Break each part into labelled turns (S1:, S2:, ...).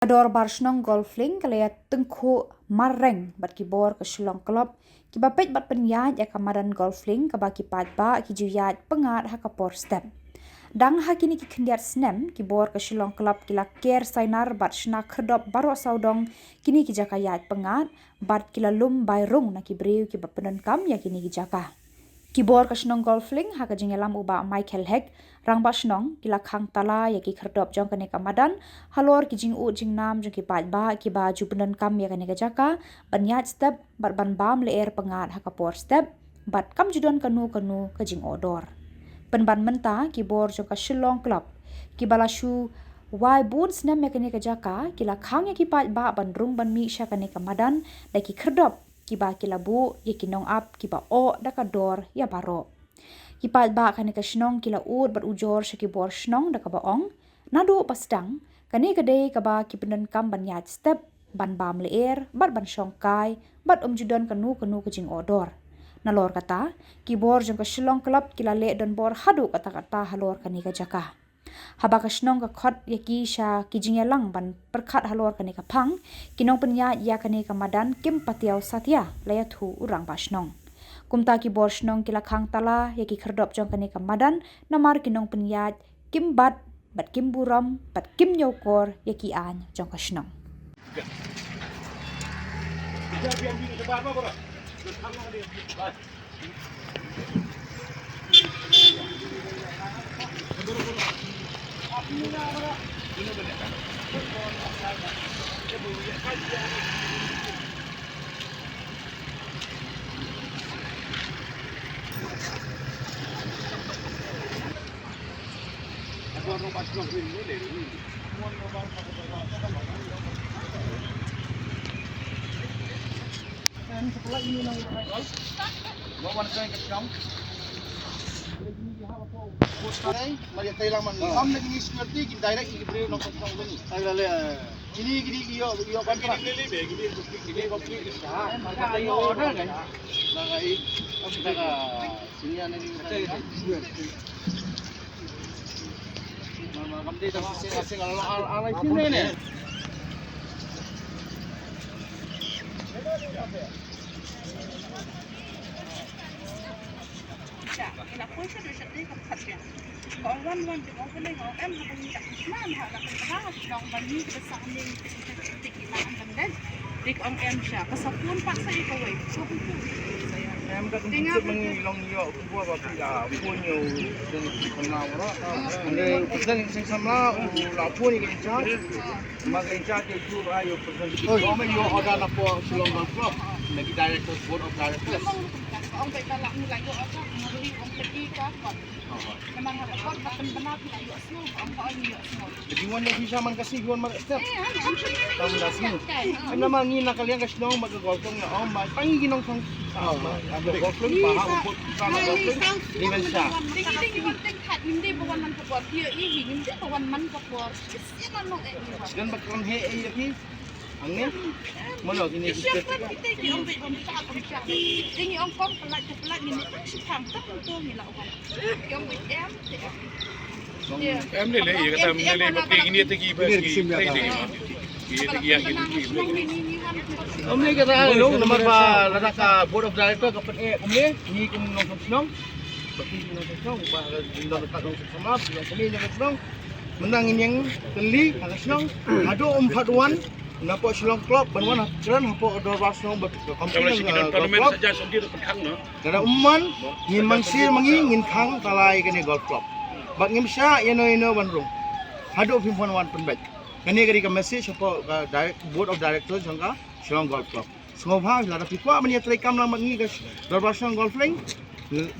S1: Ador barsnong golfling kalaya tengku mareng bat kibor ke Shillong Club kibapet bat penyat ya kamadan golfling kabaki patba ki juyat pengat hakapor step. Dang hakini ki kendiat snem kibor ke Shillong Club kila ker sainar bat shna kherdop baro saudong kini ki jakayat pengat bat kila lum bayrung na kibriu ki bapenon kam ya kini ki jaka. Kibor ke Shillong golfling haka jingelam uba Michael Heck rang ba shnong kila khang tala ya ki kherdop jong kane kamadan halor ki jing u jing nam jong ki pat ba ki ba jupenon kam ya kane jaka banyat step bat ban bam le air pengat hakapor step bat kam judon kanu ke jing odor penban menta kibor jong ka Shillong Club ki balashu wai bun snem ya kane jaka kila khang ya ki pat ba ban rung ban mi sha kane kamadan da ki kherdop kiba kilabu ya kinong up kiba o dakador ya baro kipat ba kane ka shnong kila ud bat ujor shaki bor shnong da ka baong nado pasdang kane kade ka ba kipenan kam banyat step ban bam leer bat ban shongkai bat judon kanu ke jing odor nalor kata kibor jong ka Shillong Club kila le don bor hadu kata halor kane ka jaka haba ka shnong ka khot yaki sha kijing lang ban perkhat halor kane ka phang kinong penya ya kane ka madan kim patiaw satya laya thu urang ba shnong kumta ki bor shnong kila khang tala yaki kherdop jong kane ka madan namar kinong penya kim bat kim buram bat kim nyokor yaki an jong ka shnong
S2: Setelah ini nang bawa nak ke kam. Mari tayo lang man. Kam lagi ni seperti kita direct ini beri nang kam ni. Agale. Ini iyo kontra. Ini kopi. Maka ayo order kan. Nagai kita sini ana ni. Mama kam dia dah asing alai sini ni.
S3: là khối sẽ được đi không thật kìa còn quan thì có cái này có em là mình đặt nam họ là mình khá đồng và như cái sáng đi thì là anh mình đấy thì ông em sẽ có sắp cuốn phát xây có vậy không
S2: em có cũng chút mình lòng nhiều qua vào cái là mua nhiều phần nào đó nên dân sinh sống là mua những cái cháo mà cái cháo thì chú ai yêu phần có mấy nhiều order là của Shillong Club là cái director board of directors
S3: ông vậy là làm như vậy rồi ông pergi ke kon memang ada kon benar tidak yuk semua ông có nhiều semua
S2: jadi wan yang bisa man kasih wan mar step tahu dah sini ana mangi nak kalian kasih nong mag golfong na om ba pangi ginong song ada golfong pa ha upot sama golfong level siya
S3: ting khat hindi bawan man kapor dia ini hindi bawan man kapor siapa no
S2: dan baklang he ay angin mana ini
S3: siapa kita yang ini ông con pelat ini siapa tak betul ni lah orang yang
S4: em ले ले ये कथा ले ले बकरी की नहीं तकी बस की ये yang
S2: Omni kata long nomor ba lada ka board of director ka pet omni ni kum nong snong bagi nong snong ba dindon ka nong sama yang kami nong snong menang yang keli ka snong ado paduan napo Shillong Club banwan kran hapo odor basnong ba company
S4: tournament saja sendiri pekhang no
S2: kada umman ngin mansir mangi ngin khang talai kani golf club bat ngim sha ino banrung hado pimpon wan penbet kani kari ka message hapo board of directors jangka Shillong Golf Club sngobha la pikwa mani trekam lang mangi ka dor basnong golfing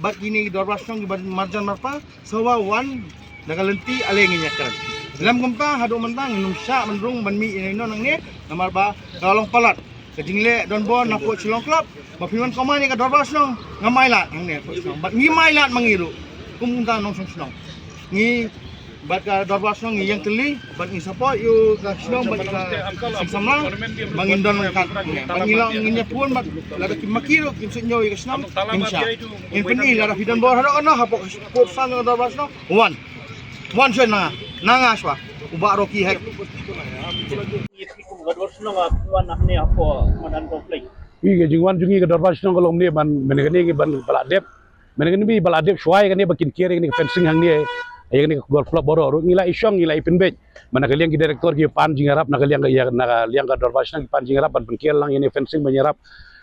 S2: bat ini dor basnong marjan marpa sawa wan nagalenti alengin yakran dalam kumpa hado mentang num sha menrung banmi ino nang ne namar ba kalong palat kejingle don bon napo Shillong Club mapiman komani ka dor basnong ngamai lat nang ne bat ngi mai lat mangiru kumta nong song ngi bat ka dor basnong ngi yang teli bat ngi support you ka Shillong bat ka sama mangindon ka pangilang ngi pun bat la ki makiro kim sunyo ka Shillong insya in peni la hidon bor hado kana hapo put sang dor basnong one shot na nanga swa uba roki hek
S5: senang akuan nak ni apa madan konflik.
S6: Wi ke jingwan jungi ke dorba shnong kolom ni ban menegani ke ban baladep menegani bi baladep shwai kan ni bakin kiri ni fencing hang ni ay ni golf club boro ru ngila isyong ngila ipinbej manakaliang ki direktor ki pan jingarap nakaliang ya nakaliang ka dorba shnong pan jingarap ban penkiel lang ini fencing banyarap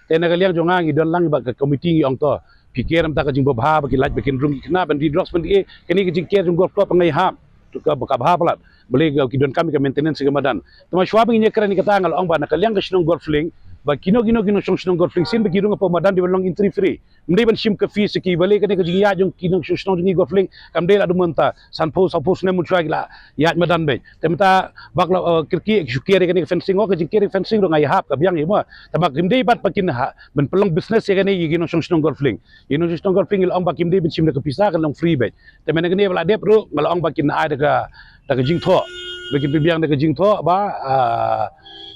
S6: te nakaliang jonga ngi don lang ba ka committee ngi ong to pikiram ta ka jing babha ba ki laj bakin room kna ban di drops ban di kani ki jing ker golf club ngai hap ka bha plat boleh ki don kami ka maintenance ke madan tuma shwa bang ni kran ni kata ngal ong ba nakaliang ka shnong golf ling ba kino song golf ling sin ba kirung pa madan di balong entry free mdai ban shim ka fee siki bale ka ne ka jing ya jong kino song jing golf ling kam de la dumanta sanpo ne mu chwa gila ya madan be temta bakla kirki shukere ka ne fencing o ka jing kere fencing ro ngai hap ka biang mo tabak mdai bat pakin ha ban pelong business ya ka ne kino song golf ling kino song golf ling ong ba kim de ban shim ka pisa ka long free be temen ka ne bala dep ro ngal ong ba kin ai daga jing tho bagi biang daga jing tho ba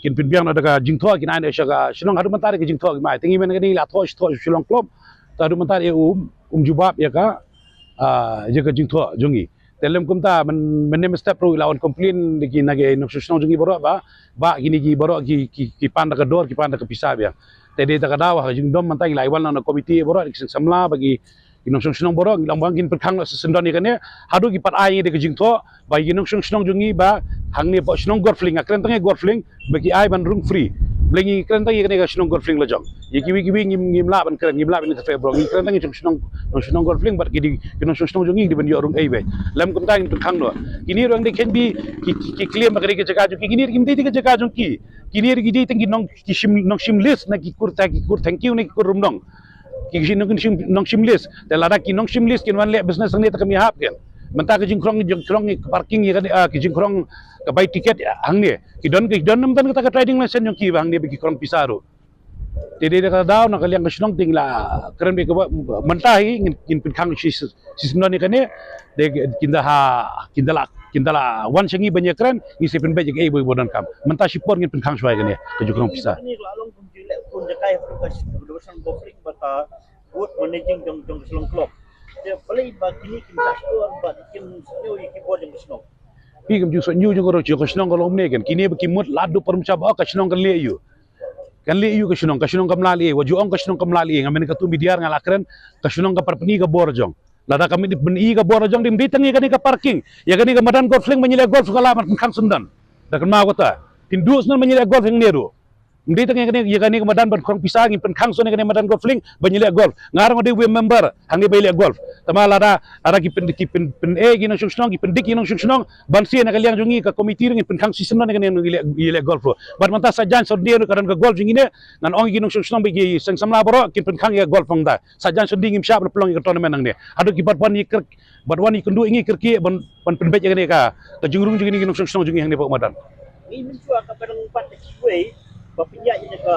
S6: kin biang daga jing tho kin ai shaga shlong hadu mentari ke jing tho mai tingi men ni la tho shlong klop ta hadu mentari jubab ya ka jaga jing tho jungi telem kumta men step pro lawan komplain diki nage no shlong jungi boro ba gini gi boro ki pan daga dor ki pan daga pisah ya tede daga dawa jing dom mentai lai wal na komiti boro samla bagi inong song borong ilang bangkin perkang sendon ni kane hadu ki pat ai de jing tho ba inong song jungi ba hang ni ba song golfling akren tangi golfling bagi ai ban room free blengi kren tangi kane ka song golfling la jong yiki wi ngim la ban kren ngim la ban te bro ngi kren tangi song golfling ba ki inong song jungi di ban yo room ai be lam kum tang perkang no kini rong de ken bi ki claim ba ke jaga ki kini kim de jaga jong ki kini ri gi tangi nong ki shim list na ki kur thank you ni kur room nong ki nong shimlis te lada ki nong shimlis kin wan le business ni ta kami hap ken menta ke jingkrong parking ya ki jingkrong ka buy ticket hang ni ki don nam tan ka trading license yung ki hang ni ki krong pisaro te de ka daw na kaliang kasnong ting la kren be ka menta hi kin pin khang si ni kane de kindala wan sengi banyak kren ni se pin be je boy bodan kam menta sipor ngin pin khang swai kane ke jingkrong pisar
S5: Ni lalong pun jilek pun jakai berusaha konflik bata buat managing jong selong klub. Dia play bagi ni kim saktor bat kim new iki board jong selong.
S6: pi kam ju so nyu ju ko ro ko snong ko lomne ken kini be kimut ladu permcha ba ka snong kan le yu ka snong kam lali wa ju ong ka snong kam lali ngamen ka tu bidiar ngalakren ka snong ka parpni ka bor jong lada kami di beni ka bor jong dim ditangi ka parking ya ka ni ka madan golf fling menyele golf kala man kan sundan da kan ma ko ta tindus nan menyele golf heng neru Mdi tang yang ya kani kemadan ban krong pisang pen khang so ne kani madan golf fling banyile golf ngarang de member hangi baile golf tama lara ara ki pen gino shnong ki pen dik gino shnong ban si na kaliang jungi ka komiti ring pen khang sistem ne kani ile golf ban manta sajan so dia karan ka golf jingi ne nan ong gino shnong bagi sang samla boro ki pen khang ya golf pangda sajan so ding imsha pelong ka tournament nang ne adu ki ban ikir ban ikundu ingi kirki ban pen bet ne ka jungrung jungi gino shnong jungi hang ne pok madan
S5: Ini mencua ka padang pat kiwe bapinja ini ke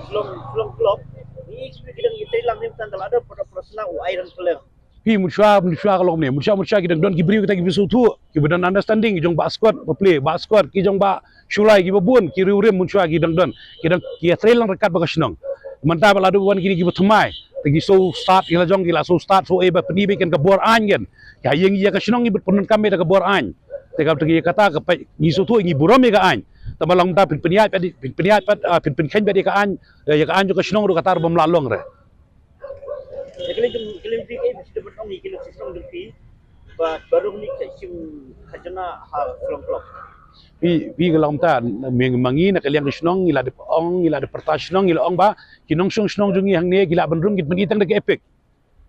S5: selong klub. Ni kita ngitai lang ni tan ada pada personal iron player.
S6: Pi musyah kalau ni musyah kita don kibriu kita kibriu tu kibriu understanding jong ba squad play ba squad ki jong ba shulai ki babun ki riu rem musyah ki don kita ki trail lang rekat ba kasnong mantap ladu wan kini ki batumai tagi so start ila jong gila so start so eba peni bikin ke bor angen ya yang ya kasnong ni penun kami da ke bor an tegap tagi kata ke ni so tu ngi buram ga an tamalang ta piniat pin khen bedi ka an ya ka an jo kasnong ru kata bom lalong re
S5: Kali mesti bertong ni kilo sistem depi baru ni sim khajana ha selong klub.
S6: Pi galam ta mangi na kaliang snong ila de ong ila de perta snong ila ong ba kinong snong jungi hang ne gila benrung git benitang de epic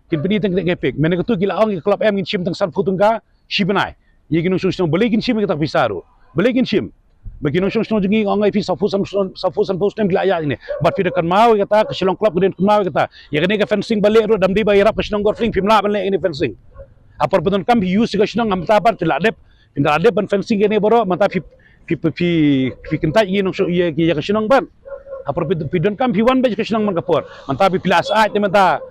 S6: kin benitang de epic mene tu gila ong klub em gin sim tang san futunga shibanai ye kinong snong bele gin sim kita pisaru bele gin sim Begini sung jungi orang itu safu post nem gila ya ini. But kita kan mau kata ke Shillong Club kemudian mau kata. Ya kan ini fencing balik ro dam di bayar ke Shillong Golf film lah balik ini fencing. Apa betul kan use ke Shillong am tabar teladep. Pindah adep ban fencing ini boro mata pi kentai ini nong ya ke Shillong ban. Apa betul kan pi one batch ke Shillong man kapor. Mata pi pilas ai te mata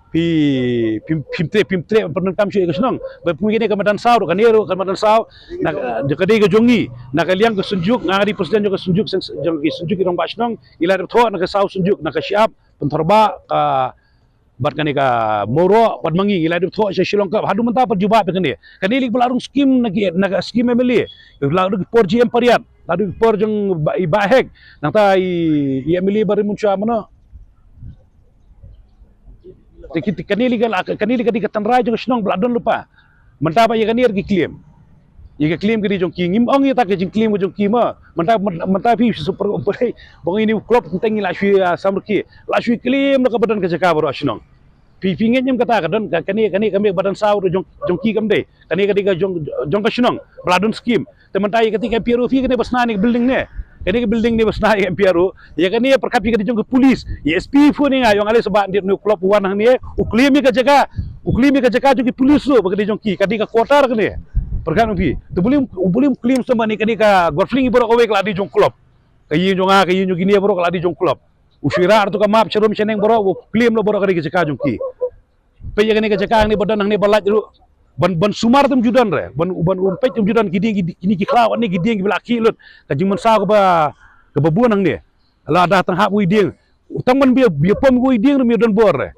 S6: pimtre pernah kam syu kesnong begini kamadan saw kan ero kamadan saw nak dekade ke jongi nak liang ke sunjuk ngari presiden juga sunjuk sunjuk irong basnong ila tho nak saw sunjuk nak siap pentorba bat kan ka moro pat mangi ila tho sa Shillong Cup hadu menta perjuba kan ni lik belarung skim nak skim emeli belarung 4GM pariat ladu por jong ibahek nang ta i emili bari muncha mano tikit kanili kadi katanra jong snong bladon lupa mentapa ya kanir gi claim ya claim gidi jong kingim ong ya tak jong claim jong kima mentapa fi super operai bong ini klub tengi la shui samrki la shui claim no kabadan ka jaka baro snong pingin nyam kata kadon kani kami badan saur jong ki kamde kani jong ka snong bladon scheme tementai ketika PRO fi kani basna ni building ne kani ke building ni basna ni PRO ya kani perkat fi kani jong ke polis ya SP fu ni ngayong ale sebab dir nu klub wan hang ni uklim ka jaga jong ke polis tu bagadi jong ki kani ka quarter kani perkat fi tu boleh uklim sama ni kani ka golfling boro kowe keladi jong klub kayi jong gini boro keladi jong klub usira tu ka map cerum seneng boro claim lo boro kadi ke jaka jong ki pe ya kani ke jaka ni badan hang ni balaj lu ban sumar tum judan re ban umpet tum judan gidi ki klaw ni gidi belaki lut ka jimun sa ba ke babuan hang ni la da tang hap wi ding utang ban bi pom wi ding mi don bor re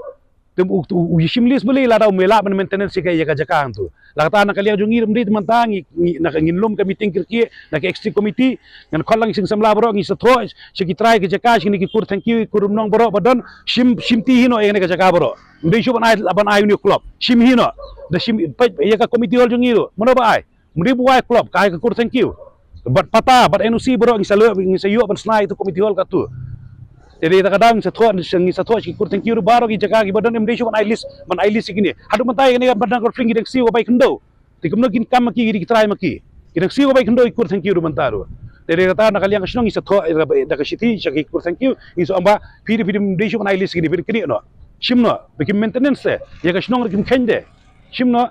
S6: tum u shimlis beli la da mela ban maintenance ka ya ka jaka hang tu la ta na kaliya jong ngirim di teman tangi na nginlum ka meeting kirki na ka extra committee ngan khollang sing samla boro ngi satho sigi try ke jaka sing ni ki kur thank you kurum nong boro badan shimti hino ya ka jaka boro ndai shu ban ai ni club shim hino da shim ya ka committee hol jong ngiro mono ba ai mudi buai club ka kur thank you bat pata bat NOC boro ngi sayo ban snai tu committee hol ka tu jadi kadang satho ki kur thank you baro ki jaka ki badan ndai shu ban ai list gini hadu mantai ni badan kur fling gi si ko bai kendo tikum no kin kam ki gi try maki ki si ko bai kendo kur thank you mantaro jadi kata nak kalian kasno ngi satho da ka shiti shaki kur thank you iso amba piri ndai shu ban ai list gini kini no shimno bikin maintenance ya kasno ngi kim khende shimno